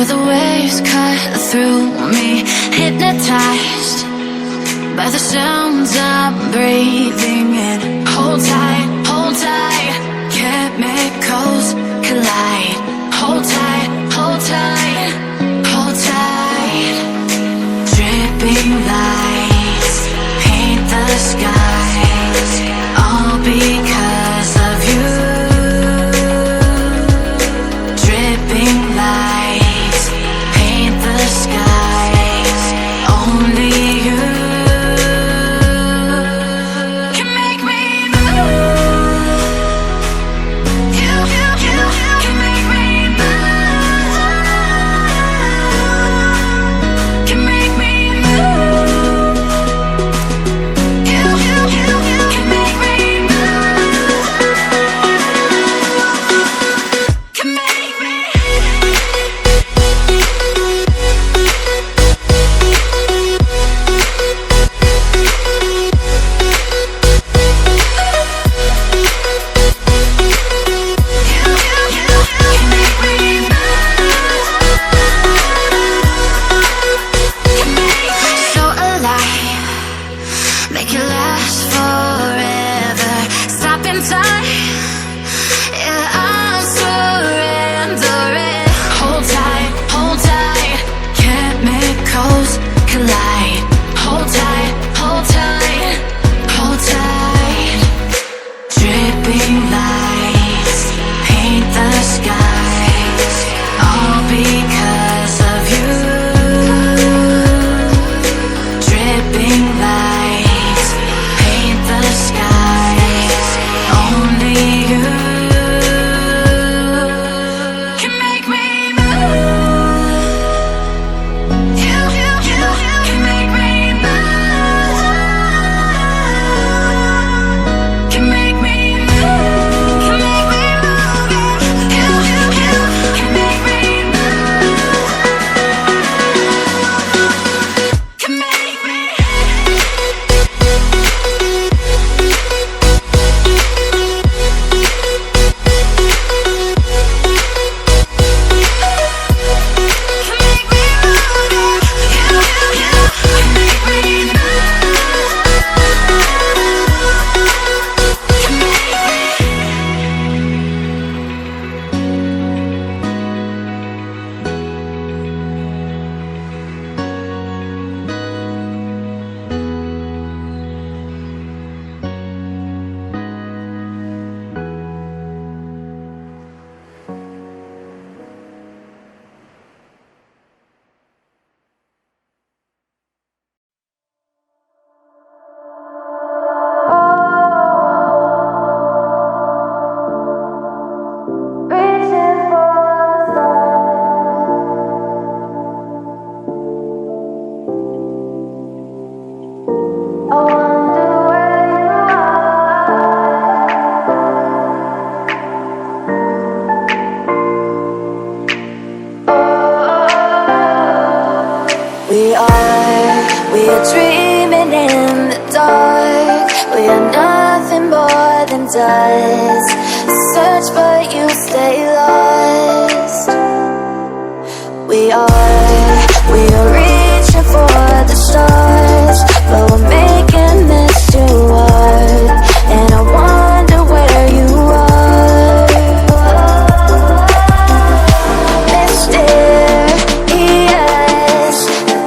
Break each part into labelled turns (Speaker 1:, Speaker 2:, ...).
Speaker 1: where the waves cut through me, hypnotized by the sounds I'm breathing in. Hold tight, chemicals collide. Hold tight, hold tight, hold tight. Dripping lights paint the skies, all because of you. Dripping lights paint the skies, only you can make me move. You can make me move. Can make me move. You can make me move. Can make me. So alive, make it last forever. Stop in time, yeah, I'm surrendering. Hold tight, chemicals collide. Hold tight, hold tight, hold tight. Dripping lights paint the skies, all because of you. Dripping lights paint the skies, only you can make me move. You can make me move. Can make me move. Can make me move. You can make me move. Can make me. We are dreaming in the dark. We are nothing more than dust. Search but you stay lost. We are reaching for the stars, but we're making this too hard. And I wonder where you are. Mysterious,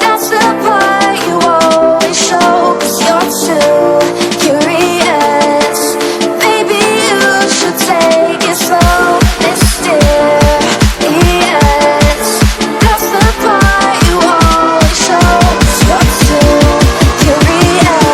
Speaker 1: that's the part you always show. 'Cause you're too curious. Maybe you should take it slow. Mysterious, that's the part you always show. 'Cause you're too curious.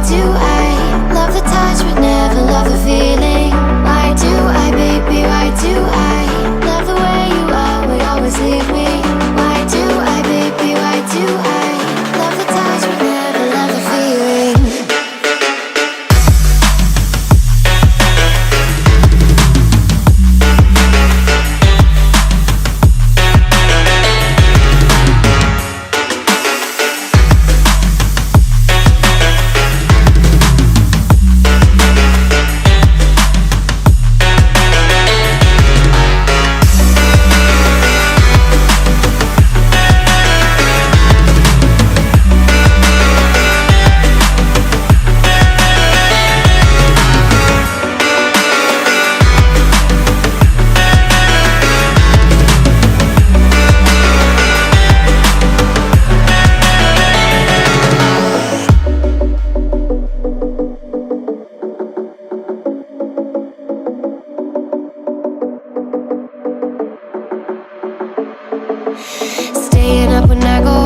Speaker 1: do I love the touch but never love the feeling? Why do I, baby, why do I love the way you are but always leave me? Why do I, baby, why do I love the touch but never love the feeling? Staying up when I go